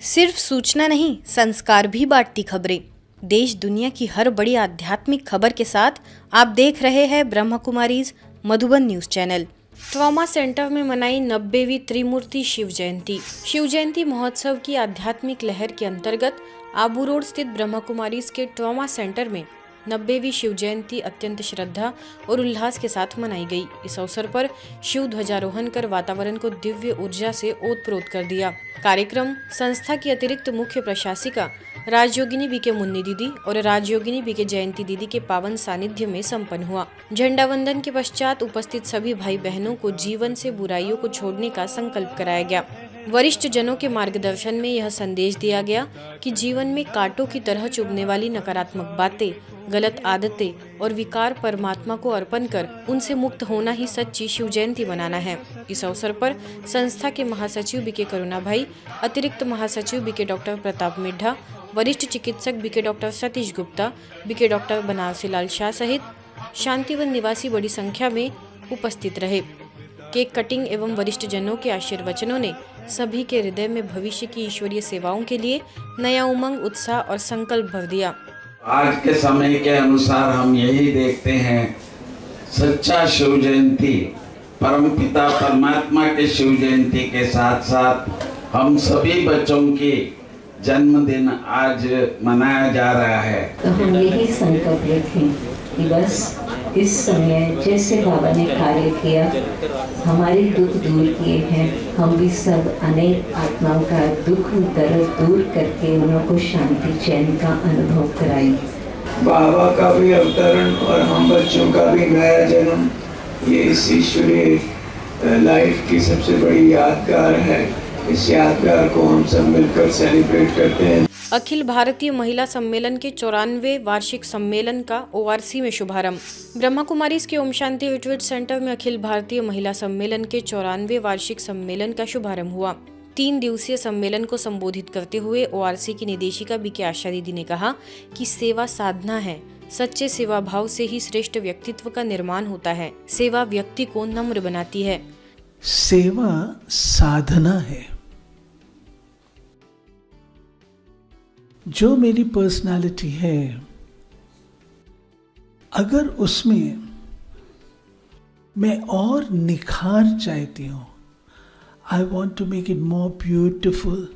सिर्फ सूचना नहीं, संस्कार भी बांटती खबरें। देश दुनिया की हर बड़ी आध्यात्मिक खबर के साथ आप देख रहे हैं Brahma Kumaris Madhuban news channel. Trauma centre में मनाई 90वीं त्रिमूर्ति शिव जयंती। शिव जयंती महोत्सव की आध्यात्मिक लहर के अंतर्गत आबू रोड स्थित ब्रह्मा कुमारीज के ट्रॉमा सेंटर में 90वीं शिव जयंती अत्यंत श्रद्धा और उल्लास के साथ मनाई गई। इस अवसर पर शिव ध्वजारोहण कर वातावरण को दिव्य ऊर्जा से ओतप्रोत कर दिया। कार्यक्रम संस्था की अतिरिक्त मुख्य प्रशासिका राजयोगिनी बीके मुन्नी दीदी और राजयोगिनी बीके जयंती दीदी के पावन सानिध्य में संपन्न हुआ। झंडा वंदन के पश्चात उपस्थित सभी भाई बहनों को जीवन से बुराइयों को छोड़ने का संकल्प कराया गया। वरिष्ठ जनों के मार्गदर्शन में यह संदेश दिया गया कि जीवन में कांटों की तरह चुभने वाली नकारात्मक बातें, गलत आदतें और विकार परमात्मा को अर्पण कर उनसे मुक्त होना ही सच्ची शिव जयंती मनाना है। इस अवसर पर संस्था के महासचिव बीके करुणा भाई, अतिरिक्त महासचिव बीके डॉक्टर प्रताप मिड्ढा, वरिष्ठ चिकित्सक BK doctor Satish Gupta, BK doctor Banarasi Lal Shah सहित शांतिवन निवासी बड़ी संख्या में उपस्थित रहे। केक कटिंग एवं वरिष्ठ जनों के आशीर्वचनों ने सभी के हृदय में भविष्य की ईश्वरीय सेवाओं के लिए नया उमंग, उत्साह और संकल्प भर दिया। आज के समय के अनुसार हम यही देखते हैं, सच्चा शिव जयंती परमपिता परमात्मा के शिव जयंती के साथ साथ हम सभी बच्चों की जन्मदिन आज मनाया जा रहा है। तो हम यही संकल्प रखें कि बस इस समय जैसे बाबा ने कार्य किया, हमारे दुख दूर किए हैं, हम भी सब अनेक आत्माओं का दुख दर्द दूर करके उन को शांति चैन का अनुभव कराई। बाबा का भी अवतरण और हम बच्चों का भी नया जन्म, ये इस ईश्वरीय लाइफ की सबसे बड़ी यादगार है। इस यादगार को हम सब मिलकर सेलिब्रेट करते हैं। अखिल भारतीय महिला सम्मेलन के 94वें वार्षिक सम्मेलन का ओआरसी में शुभारंभ। ब्रह्मा कुमारीज के ओम शांति रिट्रीट सेंटर में अखिल भारतीय महिला सम्मेलन के 94वें वार्षिक सम्मेलन का शुभारंभ हुआ। 3 दिवसीय सम्मेलन को संबोधित करते हुए ओआरसी की निदेशिका बीके आशा दीदी ने कहा कि सेवा साधना है। सच्चे सेवा भाव से ही श्रेष्ठ व्यक्तित्व का निर्माण होता है। सेवा व्यक्ति को नम्र बनाती है। सेवा साधना है। जो मेरी पर्सनालिटी है, अगर उसमें मैं और निखार चाहती हूं, I want to make it more beautiful,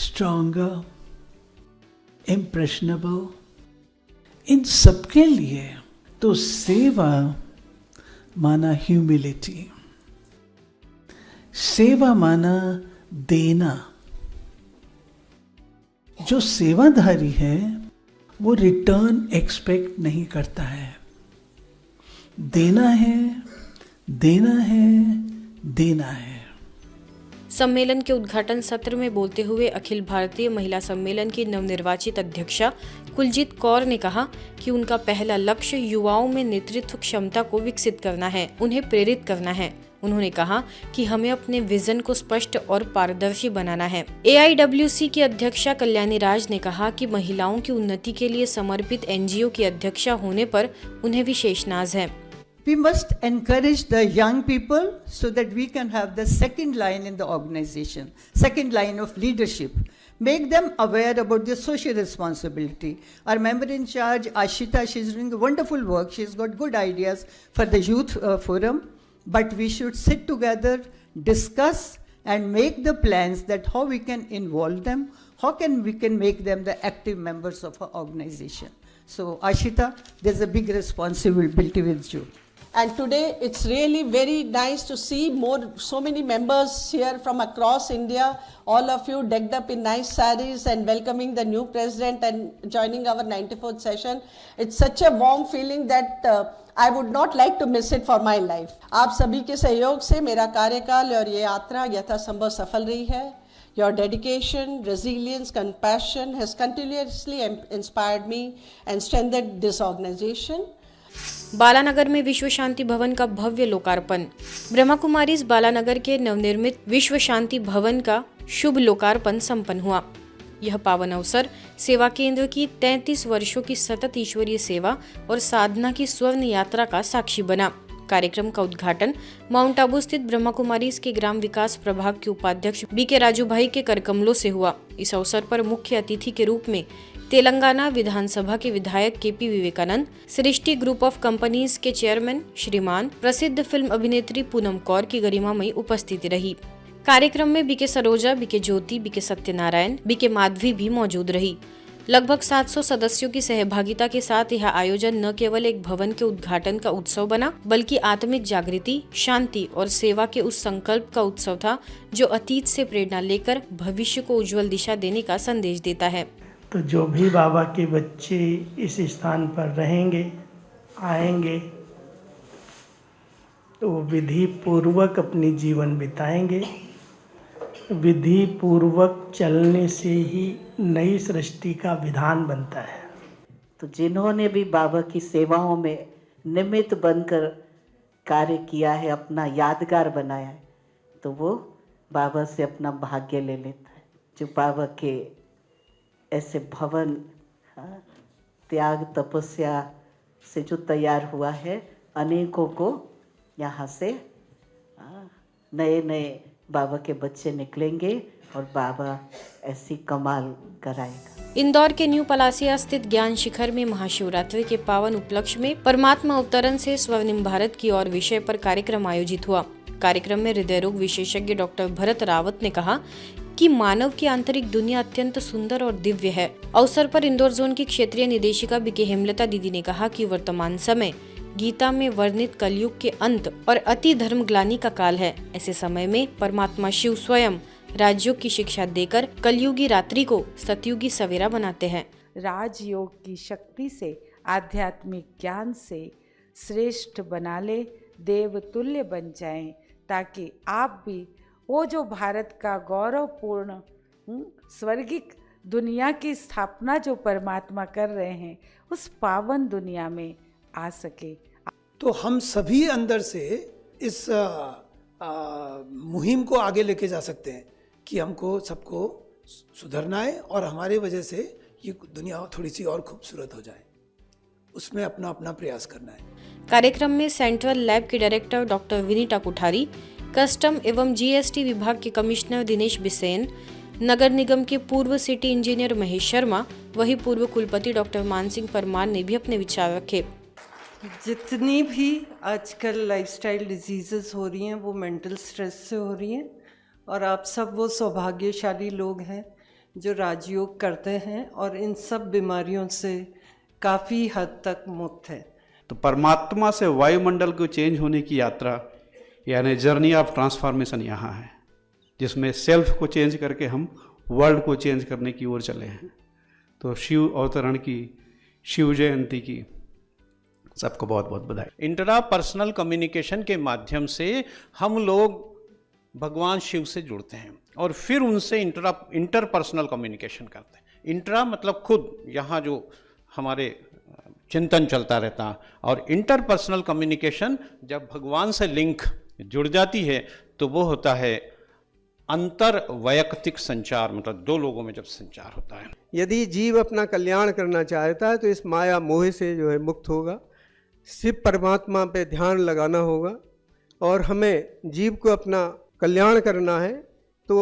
stronger, impressionable, इन सबके लिए तो सेवा माना ह्यूमिलिटी, सेवा माना देना। जो सेवाधारी है वो रिटर्न एक्सपेक्ट नहीं करता है। देना है, देना है, देना है। सम्मेलन के उद्घाटन सत्र में बोलते हुए अखिल भारतीय महिला सम्मेलन की नवनिर्वाचित अध्यक्षा कुलजीत कौर ने कहा कि उनका पहला लक्ष्य युवाओं में नेतृत्व क्षमता को विकसित करना है, उन्हें प्रेरित करना है। उन्होंने कहा कि हमें अपने विजन को स्पष्ट और पारदर्शी बनाना है। AIWC की अध्यक्षा कल्याणी राज ने कहा कि महिलाओं की उन्नति के लिए समर्पित NGO की अध्यक्षा होने पर उन्हें विशेष नाज है। We must encourage the young people so that we can have the second line in the organization, second line of leadership. Make them aware about their social responsibility. Our member in charge, Ashita, she's doing wonderful work. She's got good ideas for the youth forum. But we should sit together, discuss and make the plans that how we can involve them, how we can make them the active members of our organization. So Ashita, there's a big responsibility with you. And today it's really very nice to see so many members here from across India, all of you decked up in nice sarees and welcoming the new president and joining our 94th session. It's such a warm feeling that I would not like to miss it for my life. आप सभी के सहयोग से मेरा कार्यकाल और ये यात्रा यथासंभव सफल रही है। Your dedication, resilience, compassion has continuously inspired me and strengthened this organization. Balanagar में विश्व शांति भवन का भव्य लोकार्पण। ब्रह्मा कुमारीज बालानगर के नवनिर्मित विश्व शांति भवन का शुभ लोकार्पण संपन्न हुआ। यह पावन अवसर सेवा केंद्र की 33 वर्षों की सतत ईश्वरीय सेवा और साधना की स्वर्ण यात्रा का साक्षी बना। कार्यक्रम का उद्घाटन माउंट आबू स्थित ब्रह्मा कुमारीज के ग्राम विकास प्रभाग के उपाध्यक्ष बीके राजू भाई के करकमलों से हुआ। इस अवसर पर मुख्य अतिथि के रूप में तेलंगाना विधानसभा के विधायक KP Vivekanand, Srishti group of companies के चेयरमैन श्रीमान प्रसिद्ध फिल्म अभिनेत्री पूनम कौर की गरिमामयी उपस्थिति रही। कार्यक्रम में बीके सरोजा, बीके ज्योति, बीके सत्यनारायण, बीके माधवी भी मौजूद रही। लगभग 700 सदस्यों की सहभागिता के साथ यह आयोजन न केवल एक भवन के उद्घाटन का उत्सव बना, बल्कि आत्मिक जागृति, शांति और सेवा के उस संकल्प का उत्सव था जो अतीत से प्रेरणा लेकर भविष्य को उज्जवल दिशा देने का संदेश देता है। तो जो भी बाबा के बच्चे इस स्थान पर रहेंगे, आएंगे, तो वो विधि पूर्वक अपनी जीवन बिताएंगे। विधि पूर्वक चलने से ही नई सृष्टि का विधान बनता है। तो जिन्होंने भी बाबा की सेवाओं में निमित्त बनकर कार्य किया है, अपना यादगार बनाया है, तो वो बाबा से अपना भाग्य ले लेता है। जो बाबा के ऐसे भवन त्याग तपस्या से जो तैयार हुआ है, अनेकों को यहाँ से नए नए बाबा के बच्चे निकलेंगे और बाबा ऐसी कमाल कराएगा। इंदौर के न्यू पलासिया स्थित ज्ञान शिखर में महाशिवरात्रि के पावन उपलक्ष्य में परमात्मा अवतरण से स्वर्णिम भारत की ओर विषय पर कार्यक्रम आयोजित हुआ। कार्यक्रम में हृदय रोग विशेषज्ञ डॉक्टर भरत रावत ने कहा कि मानव की आंतरिक दुनिया अत्यंत सुंदर और दिव्य है। अवसर पर इंदौर जोन की क्षेत्रीय निदेशिका बीके हेमलता दीदी ने कहा कि वर्तमान समय गीता में वर्णित कलयुग के अंत और अति धर्म ग्लानि का काल है। ऐसे समय में परमात्मा शिव स्वयं राजयोग की शिक्षा देकर कलयुगी रात्रि को सतयुगी सवेरा बनाते हैं। राजयोग की शक्ति से, आध्यात्मिक ज्ञान से श्रेष्ठ बना ले, देवतुल्य बन जाएं, ताकि आप भी वो जो भारत का गौरवपूर्ण स्वर्गिक दुनिया की स्थापना जो परमात्मा कर रहे हैं, उस पावन दुनिया में आ सके। तो हम सभी अंदर से इस मुहिम को आगे लेके जा सकते हैं कि हमको सबको सुधरना है और हमारे वजह से ये दुनिया थोड़ी सी और खूबसूरत हो जाए, उसमें अपना अपना प्रयास करना है। कार्यक्रम में सेंट्रल लैब के director doctor Vinita Kuthari, custom एवं जीएसटी विभाग के कमिश्नर दिनेश बिसेन, नगर निगम के पूर्व सिटी इंजीनियर महेश शर्मा, वही पूर्व कुलपति डॉक्टर मानसिंह परमार ने भी अपने विचार रखे। जितनी भी आजकल लाइफस्टाइल डिजीज़ेस हो रही हैं वो मेंटल स्ट्रेस से हो रही हैं, और आप सब वो सौभाग्यशाली लोग हैं जो राजयोग करते हैं और इन सब बीमारियों से काफ़ी हद तक मुक्त है। तो परमात्मा से वायुमंडल को चेंज होने की यात्रा यानी जर्नी ऑफ ट्रांसफॉर्मेशन यहाँ है, जिसमें सेल्फ को चेंज करके हम वर्ल्ड को चेंज करने की ओर चले हैं। तो शिव अवतरण की, शिव जयंती की सबको बहुत बहुत बधाई। इंट्रापर्सनल कम्युनिकेशन के माध्यम से हम लोग भगवान शिव से जुड़ते हैं और फिर उनसे इंटरपर्सनल कम्युनिकेशन करते हैं। इंट्रा मतलब खुद, यहाँ जो हमारे चिंतन चलता रहता, और इंटरपर्सनल कम्युनिकेशन जब भगवान से लिंक जुड़ जाती है तो वो होता है अंतर वैयक्तिक संचार, मतलब दो लोगों में जब संचार होता है। यदि जीव अपना कल्याण करना चाहता है तो इस माया मोह से जो है मुक्त होगा, शिव परमात्मा पे ध्यान लगाना होगा, और हमें जीव को अपना कल्याण करना है तो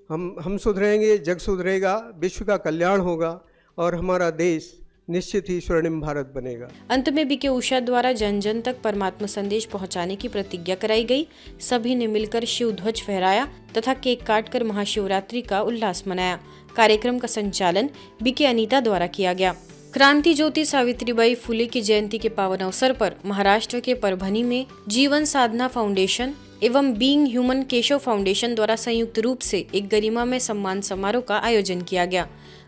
हम सुधरेंगे, जग सुधरेगा, विश्व का कल्याण होगा और हमारा देश निश्चित ही स्वर्णिम भारत बनेगा। अंत में बीके उषा द्वारा जन जन तक परमात्मा संदेश पहुंचाने की प्रतिज्ञा कराई गई। सभी ने मिलकर शिव ध्वज फहराया तथा केक काटकर महाशिवरात्रि का उल्लास मनाया। कार्यक्रम का संचालन बीके अनीता द्वारा किया गया। क्रांति ज्योति सावित्रीबाई फुले की जयंती के पावन अवसर पर महाराष्ट्र के परभनी में जीवन साधना फाउंडेशन एवं बीइंग ह्यूमन केशव फाउंडेशन द्वारा संयुक्त रूप से एक गरिमामय सम्मान समारोह का आयोजन किया गया।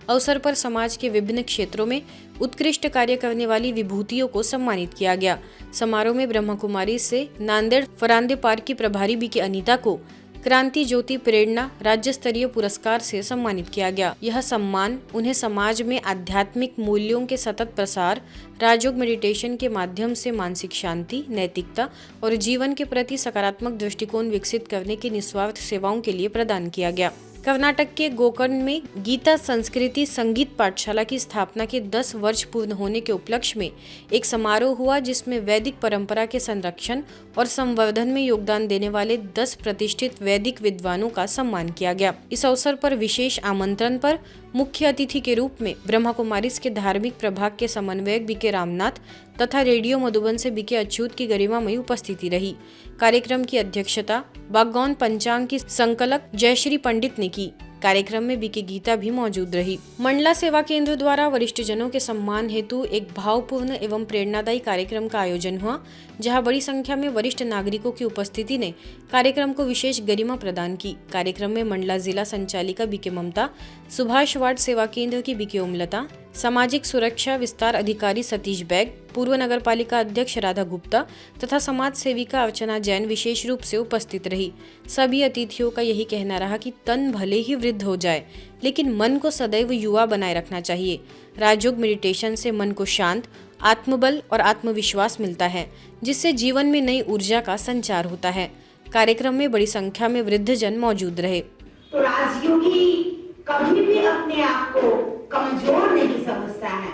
अवसर पर समाज के विभिन्न क्षेत्रों में उत्कृष्ट कार्य करने वाली विभूतियों को सम्मानित किया गया। समारोह में ब्रह्मा कुमारी से नांदेड़ फरांदे पार्क की प्रभारी बीके अनीता को क्रांति ज्योति प्रेरणा राज्य स्तरीय पुरस्कार से सम्मानित किया गया। यह सम्मान उन्हें समाज में आध्यात्मिक मूल्यों के सतत प्रसार, राजयोग मेडिटेशन के माध्यम से मानसिक शांति, नैतिकता और जीवन के प्रति सकारात्मक दृष्टिकोण विकसित करने की निस्वार्थ सेवाओं के लिए प्रदान किया गया। कर्नाटक के गोकर्ण में गीता संस्कृति संगीत पाठशाला की स्थापना के 10 वर्ष पूर्ण होने के उपलक्ष्य में एक समारोह हुआ, जिसमें वैदिक परंपरा के संरक्षण और संवर्धन में योगदान देने वाले 10 प्रतिष्ठित वैदिक विद्वानों का सम्मान किया गया। इस अवसर पर विशेष आमंत्रण पर मुख्य अतिथि के रूप में ब्रह्मा कुमारीज के धार्मिक प्रभाग के समन्वयक बीके रामनाथ तथा रेडियो मधुबन से बीके अच्युत की गरिमामयी उपस्थिति रही। कार्यक्रम की अध्यक्षता बागौन पंचांग की संकलक जयश्री पंडित ने की। कार्यक्रम में बीके गीता भी मौजूद रही। मंडला सेवा केंद्र द्वारा वरिष्ठ जनों के सम्मान हेतु एक भावपूर्ण एवं प्रेरणादायी कार्यक्रम का आयोजन हुआ, जहां बड़ी संख्या में वरिष्ठ नागरिकों की उपस्थिति ने कार्यक्रम को विशेष गरिमा प्रदान की। कार्यक्रम में मंडला जिला संचालिका बीके ममता, सुभाष वार्ड सेवा केंद्र की बीके ओमलता, सामाजिक सुरक्षा विस्तार अधिकारी सतीश बैग, पूर्व नगर पालिका अध्यक्ष राधा गुप्ता तथा समाज सेविका अर्चना जैन विशेष रूप से उपस्थित रही। सभी अतिथियों का यही कहना रहा कि तन भले ही वृद्ध हो जाए, लेकिन मन को सदैव युवा बनाए रखना चाहिए। राजयोग मेडिटेशन से मन को शांत, आत्मबल और आत्मविश्वास मिलता है, जिससे जीवन में नई ऊर्जा का संचार होता है। कार्यक्रम में बड़ी संख्या में वृद्धजन मौजूद रहे। तो राजयोगी कभी भी अपने आप को कमजोर नहीं समझता है,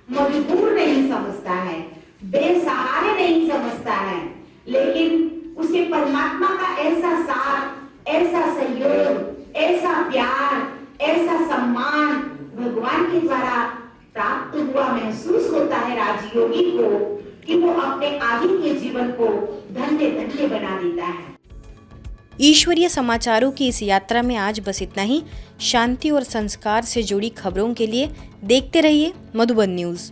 मजबूर नहीं समझता है, बेसहारे नहीं समझता है, लेकिन उसे परमात्मा का ऐसा साथ, ऐसा सहयोग, ऐसा प्यार, ऐसा सम्मान भगवान के द्वारा प्राप्त हुआ महसूस होता है राजयोगी को, कि वो अपने आगे के जीवन को धन्य धन्य बना देता है। ईश्वरीय समाचारों की इस यात्रा में आज बस इतना ही। शांति और संस्कार से जुड़ी खबरों के लिए देखते रहिए मधुबन न्यूज़।